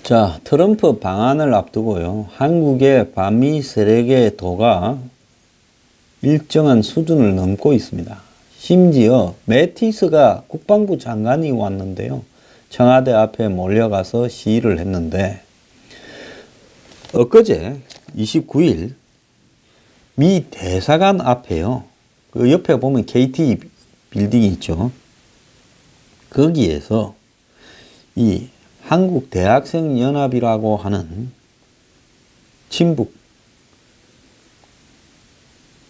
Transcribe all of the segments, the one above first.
자, 트럼프 방한을 앞두고요. 한국의 반미 세력의 도가 일정한 수준을 넘고 있습니다. 심지어 매티스가 국방부 장관이 왔는데요. 청와대 앞에 몰려가서 시위를 했는데 엊그제 29일 미 대사관 앞에요. 그 옆에 보면 KT 빌딩이 있죠. 거기에서 이 한국 대학생 연합이라고 하는 친북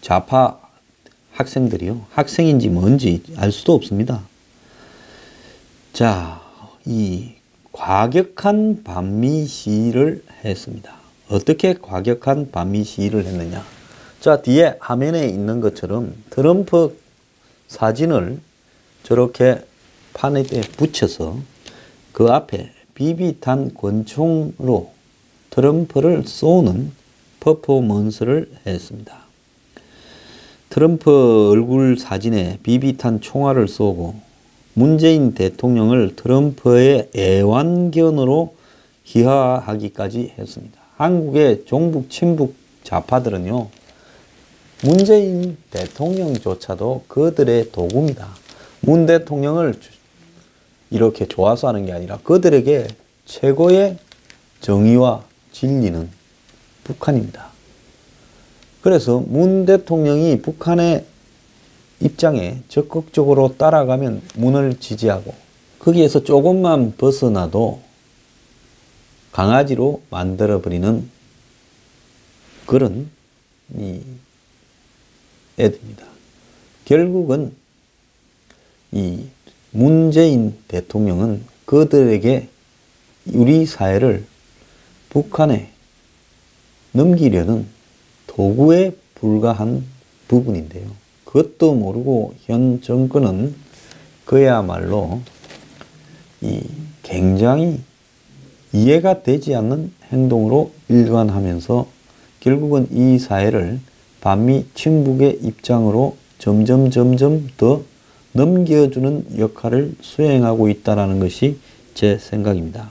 좌파 학생들이요. 학생인지 뭔지 알 수도 없습니다. 자, 이 과격한 반미 시위를 했습니다. 어떻게 과격한 반미 시위를 했느냐. 자, 뒤에 화면에 있는 것처럼 트럼프 사진을 저렇게 판에 붙여서 그 앞에 비비탄 권총으로 트럼프를 쏘는 퍼포먼스를 했습니다. 트럼프 얼굴 사진에 비비탄 총알을 쏘고 문재인 대통령을 트럼프의 애완견으로 희화하기까지 했습니다. 한국의 종북 친북 좌파들은요, 문재인 대통령조차도 그들의 도구입니다. 문 대통령을 이렇게 좋아서 하는 게 아니라 그들에게 최고의 정의와 진리는 북한입니다. 그래서 문 대통령이 북한의 입장에 적극적으로 따라가면 문을 지지하고 거기에서 조금만 벗어나도 강아지로 만들어버리는 그런 이 애들입니다. 결국은 이 문재인 대통령은 그들에게 우리 사회를 북한에 넘기려는 도구에 불과한 부분인데요. 그것도 모르고 현 정권은 그야말로 이 굉장히 이해가 되지 않는 행동으로 일관하면서 결국은 이 사회를 반미 친북의 입장으로 점점 더 넘겨주는 역할을 수행하고 있다는 것이 제 생각입니다.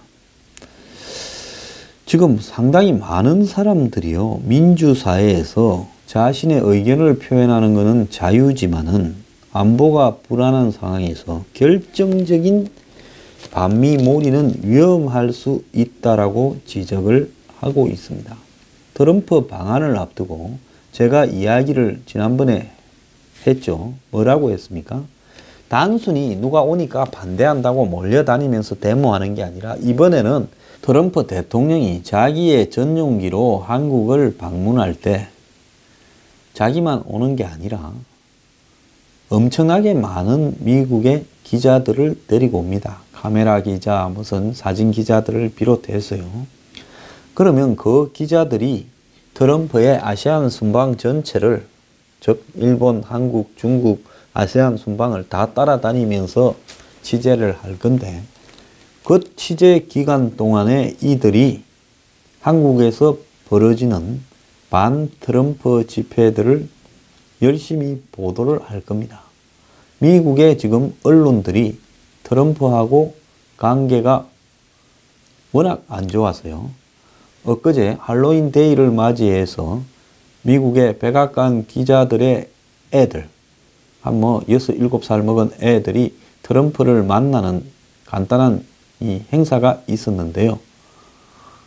지금 상당히 많은 사람들이요, 민주사회에서 자신의 의견을 표현하는 것은 자유지만은 안보가 불안한 상황에서 결정적인 반미 몰이는 위험할 수 있다라고 지적을 하고 있습니다. 트럼프 방한을 앞두고 제가 이야기를 지난번에 했죠. 뭐라고 했습니까? 단순히 누가 오니까 반대한다고 몰려다니면서 데모하는 게 아니라 이번에는 트럼프 대통령이 자기의 전용기로 한국을 방문할 때 자기만 오는 게 아니라 엄청나게 많은 미국의 기자들을 데리고 옵니다. 카메라 기자, 무슨 사진 기자들을 비롯해서요. 그러면 그 기자들이 트럼프의 아시안 순방 전체를, 즉 일본, 한국, 중국, 아세안 순방을 다 따라다니면서 취재를 할 건데 그 취재 기간 동안에 이들이 한국에서 벌어지는 반 트럼프 집회들을 열심히 보도를 할 겁니다. 미국의 지금 언론들이 트럼프하고 관계가 워낙 안 좋아서요. 엊그제 할로윈 데이를 맞이해서 미국의 백악관 기자들의 애들, 한 6, 7살 먹은 애들이 트럼프를 만나는 간단한 이 행사가 있었는데요.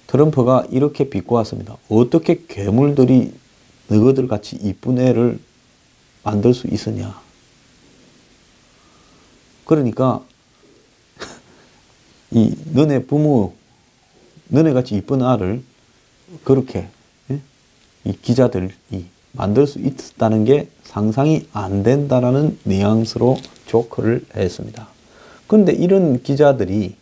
트럼프가 이렇게 비꼬았습니다. 어떻게 괴물들이 너희들 같이 이쁜 애를 만들 수 있었냐. 그러니까 이 너네 부모, 너네 같이 이쁜 아를 그렇게 이 기자들이 만들 수 있었다는 게 상상이 안 된다라는 뉘앙스로 조크를 했습니다. 그런데 이런 기자들이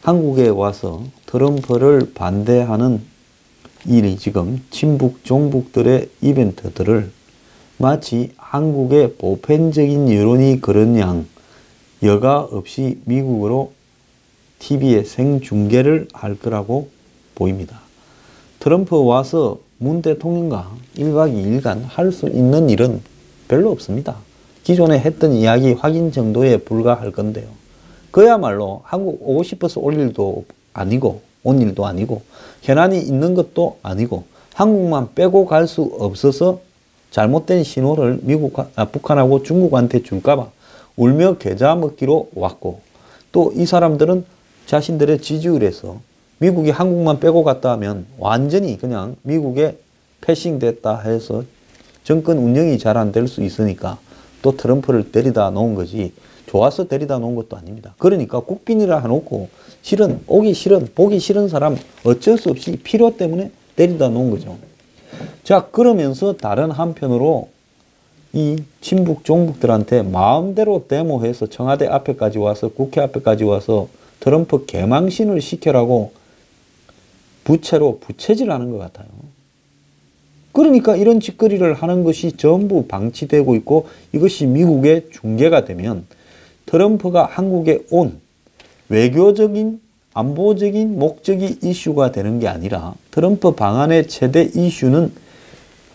한국에 와서 트럼프를 반대하는 일이 지금 친북, 종북들의 이벤트들을 마치 한국의 보편적인 여론이 그런 양 여과 없이 미국으로 TV에 생중계를 할 거라고 보입니다. 트럼프 와서 문 대통령과 1박 2일간 할 수 있는 일은 별로 없습니다. 기존에 했던 이야기 확인 정도에 불과할 건데요. 그야말로 한국 오고 싶어서 올 일도 아니고 온 일도 아니고 현안이 있는 것도 아니고 한국만 빼고 갈 수 없어서 잘못된 신호를 북한하고 중국한테 줄까봐 울며 겨자 먹기로 왔고, 또 이 사람들은 자신들의 지지율에서 미국이 한국만 빼고 갔다 하면 완전히 그냥 미국에 패싱됐다 해서 정권 운영이 잘 안 될 수 있으니까 또 트럼프를 데리다 놓은 거지, 좋아서 데리다 놓은 것도 아닙니다. 그러니까 국빈이라 해놓고 실은 오기 싫은, 보기 싫은 사람 어쩔 수 없이 필요 때문에 데리다 놓은 거죠. 자, 그러면서 다른 한편으로 이 친북 종북들한테 마음대로 데모해서 청와대 앞에까지 와서 국회 앞에까지 와서 트럼프 개망신을 시켜라고 부채로 부채질하는 것 같아요. 그러니까 이런 짓거리를 하는 것이 전부 방치되고 있고, 이것이 미국의 중계가 되면 트럼프가 한국에 온 외교적인 안보적인 목적이 이슈가 되는 게 아니라, 트럼프 방한의 최대 이슈는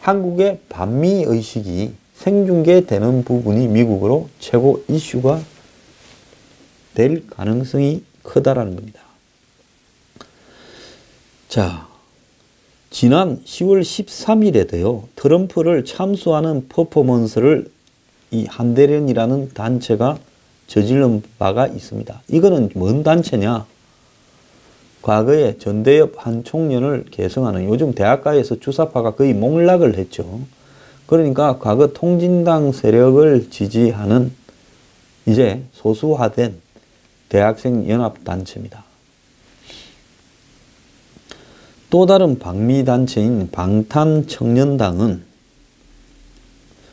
한국의 반미의식이 생중계되는 부분이 미국으로 최고 이슈가 될 가능성이 크다라는 겁니다. 자, 지난 10월 13일에도요, 트럼프를 참수하는 퍼포먼스를 이 한대련이라는 단체가 저지른 바가 있습니다. 이거는 뭔 단체냐? 과거에 전대협 한 총련을 계승하는, 요즘 대학가에서 주사파가 거의 몰락을 했죠. 그러니까 과거 통진당 세력을 지지하는 이제 소수화된 대학생 연합단체입니다. 또 다른 방미단체인 방탄청년당은,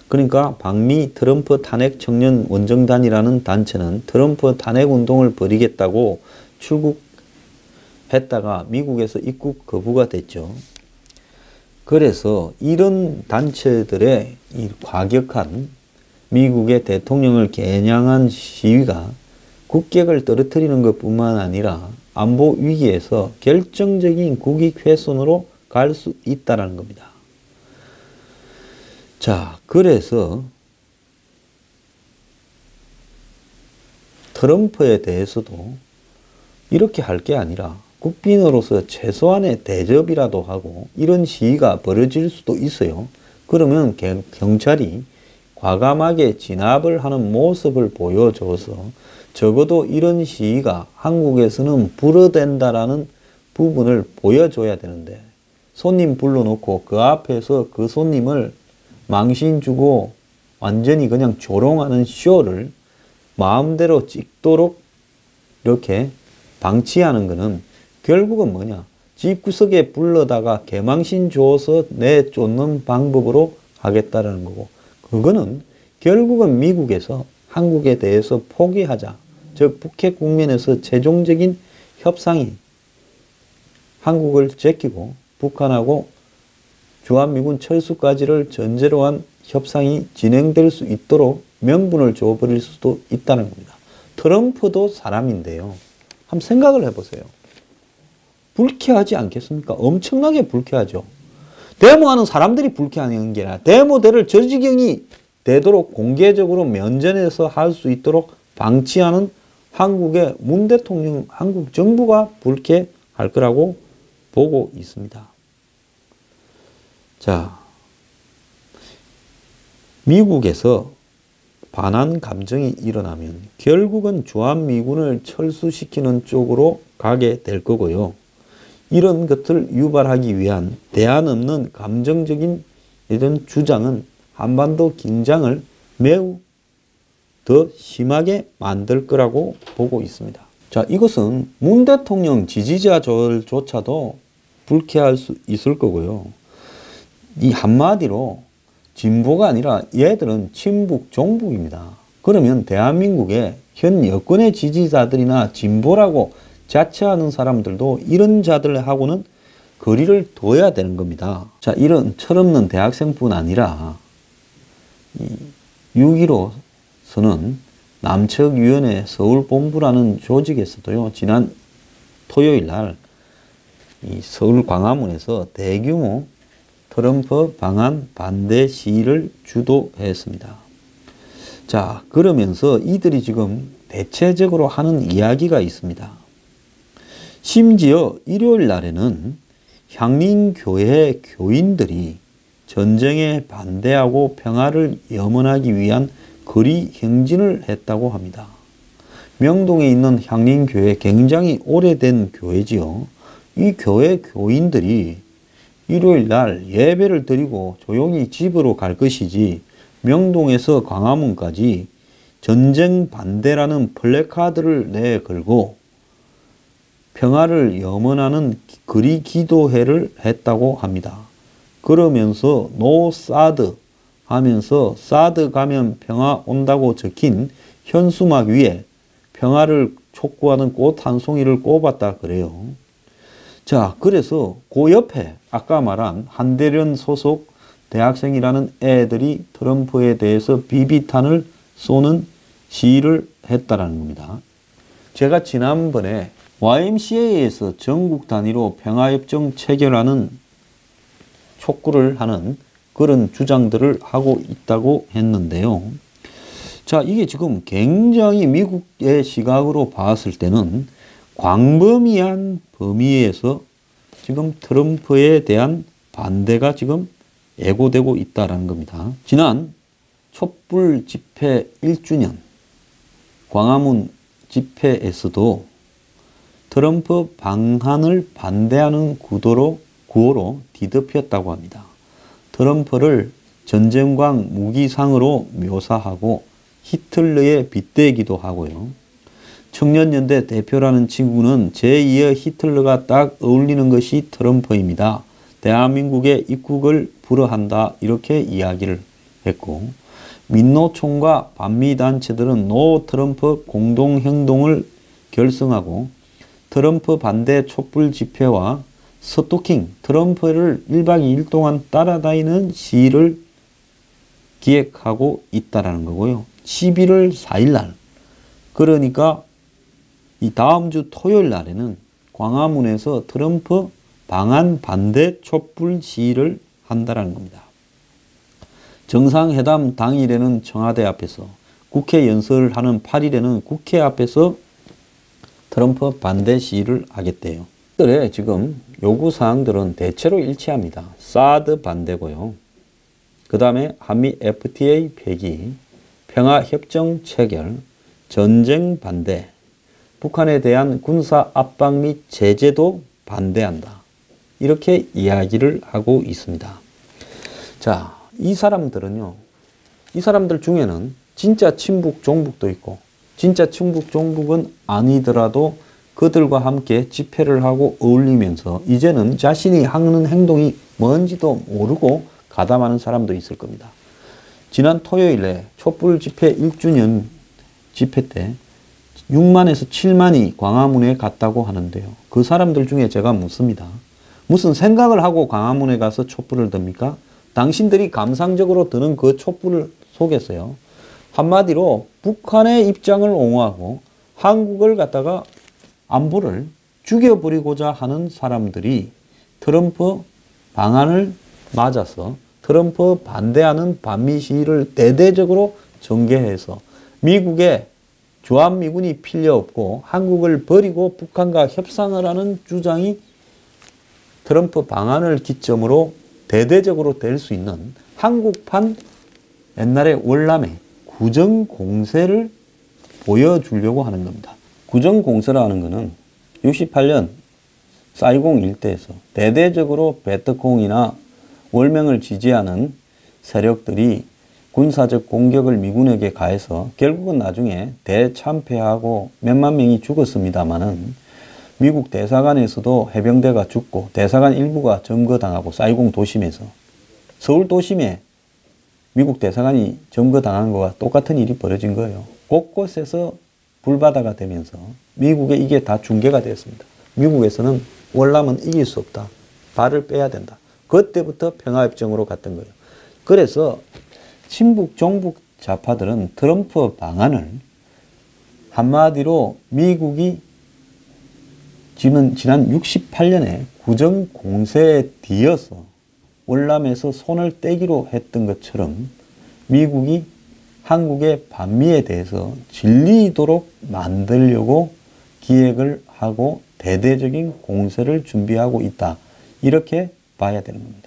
그러니까 방미 트럼프 탄핵 청년 원정단이라는 단체는 트럼프 탄핵 운동을 벌이겠다고 출국했다가 미국에서 입국 거부가 됐죠. 그래서 이런 단체들의 이 과격한 미국의 대통령을 겨냥한 시위가 국격을 떨어뜨리는 것뿐만 아니라 안보 위기에서 결정적인 국익 훼손으로 갈 수 있다는 겁니다. 자, 그래서 트럼프에 대해서도 이렇게 할 게 아니라 국빈으로서 최소한의 대접이라도 하고, 이런 시위가 벌어질 수도 있어요. 그러면 경찰이 과감하게 진압을 하는 모습을 보여줘서 적어도 이런 시위가 한국에서는 불어댄다라는 부분을 보여줘야 되는데, 손님 불러놓고 그 앞에서 그 손님을 망신 주고 완전히 그냥 조롱하는 쇼를 마음대로 찍도록 이렇게 방치하는 것은 결국은 뭐냐? 집구석에 불러다가 개망신 줘서 내쫓는 방법으로 하겠다라는 거고, 그거는 결국은 미국에서 한국에 대해서 포기하자, 즉 북핵 국면에서 최종적인 협상이 한국을 제끼고 북한하고 주한미군 철수까지를 전제로 한 협상이 진행될 수 있도록 명분을 줘버릴 수도 있다는 겁니다. 트럼프도 사람인데요. 한번 생각을 해보세요. 불쾌하지 않겠습니까? 엄청나게 불쾌하죠. 데모하는 사람들이 불쾌한 게 아니라 데모대를 저 지경이 되도록 공개적으로 면전에서 할 수 있도록 방치하는 한국의 문 대통령, 한국 정부가 불쾌할 거라고 보고 있습니다. 자, 미국에서 반한 감정이 일어나면 결국은 주한미군을 철수시키는 쪽으로 가게 될 거고요. 이런 것을 유발하기 위한 대안 없는 감정적인 이런 주장은 한반도 긴장을 매우 더 심하게 만들 거라고 보고 있습니다. 자, 이것은 문 대통령 지지자들조차도 불쾌할 수 있을 거고요. 이 한마디로 진보가 아니라 얘들은 친북, 종북입니다. 그러면 대한민국의 현 여권의 지지자들이나 진보라고 자처하는 사람들도 이런 자들하고는 거리를 둬야 되는 겁니다. 자, 이런 철없는 대학생뿐 아니라 6.15서는 남측위원회 서울본부라는 조직에서도요, 지난 토요일 날 이 서울 광화문에서 대규모 트럼프 방한 반대 시위를 주도했습니다. 자, 그러면서 이들이 지금 대체적으로 하는 이야기가 있습니다. 심지어 일요일 날에는 향림교회 교인들이 전쟁에 반대하고 평화를 염원하기 위한 거리 행진을 했다고 합니다. 명동에 있는 향림교회 굉장히 오래된 교회지요. 이 교회 교인들이 일요일 날 예배를 드리고 조용히 집으로 갈 것이지 명동에서 광화문까지 전쟁 반대라는 플래카드를 내걸고 평화를 염원하는 거리 기도회를 했다고 합니다. 그러면서 노 사드 하면서 사드 가면 평화 온다고 적힌 현수막 위에 평화를 촉구하는 꽃 한 송이를 꼽았다 그래요. 자, 그래서 그 옆에 아까 말한 한대련 소속 대학생이라는 애들이 트럼프에 대해서 비비탄을 쏘는 시위를 했다라는 겁니다. 제가 지난번에 YMCA에서 전국 단위로 평화협정 체결하는 촉구를 하는 그런 주장들을 하고 있다고 했는데요. 자, 이게 지금 굉장히 미국의 시각으로 봤을 때는 광범위한 범위에서 지금 트럼프에 대한 반대가 지금 예고되고 있다는 겁니다. 지난 촛불 집회 1주년 광화문 집회에서도 트럼프 방한을 반대하는 구호로 뒤덮였다고 합니다. 트럼프를 전쟁광 무기상으로 묘사하고 히틀러에 빗대기도 하고요. 청년연대 대표라는 친구는 제2의 히틀러가 딱 어울리는 것이 트럼프입니다. 대한민국의 입국을 불허한다 이렇게 이야기를 했고 민노총과 반미단체들은 노 트럼프 공동행동을 결성하고 트럼프 반대 촛불 집회와 스토킹 트럼프를 1박 2일 동안 따라다니는 시위를 기획하고 있다라는 거고요. 11월 4일 날 그러니까 이 다음 주 토요일 날에는 광화문에서 트럼프 방한 반대 촛불 시위를 한다라는 겁니다. 정상회담 당일에는 청와대 앞에서 국회 연설을 하는 8일에는 국회 앞에서 트럼프 반대 시위를 하겠대요. 그들의 지금 요구사항들은 대체로 일치합니다. 사드 반대고요. 그 다음에 한미 FTA 폐기, 평화협정 체결, 전쟁 반대, 북한에 대한 군사 압박 및 제재도 반대한다. 이렇게 이야기를 하고 있습니다. 자, 이 사람들은요. 이 사람들 중에는 진짜 친북 종북도 있고 진짜 친북 종북은 아니더라도 그들과 함께 집회를 하고 어울리면서 이제는 자신이 하는 행동이 뭔지도 모르고 가담하는 사람도 있을 겁니다. 지난 토요일에 촛불 집회 1주년 집회 때 6만에서 7만이 광화문에 갔다고 하는데요. 그 사람들 중에 제가 묻습니다. 무슨 생각을 하고 광화문에 가서 촛불을 듭니까? 당신들이 감상적으로 드는 그 촛불 속에서요. 한마디로 북한의 입장을 옹호하고 한국을 갖다가 안보를 죽여버리고자 하는 사람들이 트럼프 방안을 맞아서 트럼프 반대하는 반미 시위를 대대적으로 전개해서 미국에 주한미군이 필요 없고 한국을 버리고 북한과 협상을 하는 주장이 트럼프 방안을 기점으로 대대적으로 될 수 있는 한국판 옛날의 월남의 구정공세를 보여주려고 하는 겁니다. 구정공세라는 것은 68년 사이공 일대에서 대대적으로 베트콩이나 월맹을 지지하는 세력들이 군사적 공격을 미군에게 가해서 결국은 나중에 대참패하고 몇만 명이 죽었습니다마는 미국 대사관에서도 해병대가 죽고 대사관 일부가 점거당하고 사이공 도심에서 서울 도심에 미국 대사관이 점거당한 거와 똑같은 일이 벌어진 거예요. 곳곳에서 불바다가 되면서 미국에 이게 다 중계가 되었습니다. 미국에서는 월남은 이길 수 없다. 발을 빼야 된다. 그때부터 평화협정으로 갔던 거예요. 그래서 친북, 종북 좌파들은 트럼프 방안을 한마디로 미국이 지난 68년에 구정공세에 뒤어서 월남에서 손을 떼기로 했던 것처럼 미국이 한국의 반미에 대해서 질리도록 만들려고 기획을 하고 대대적인 공세를 준비하고 있다. 이렇게 봐야 되는 겁니다.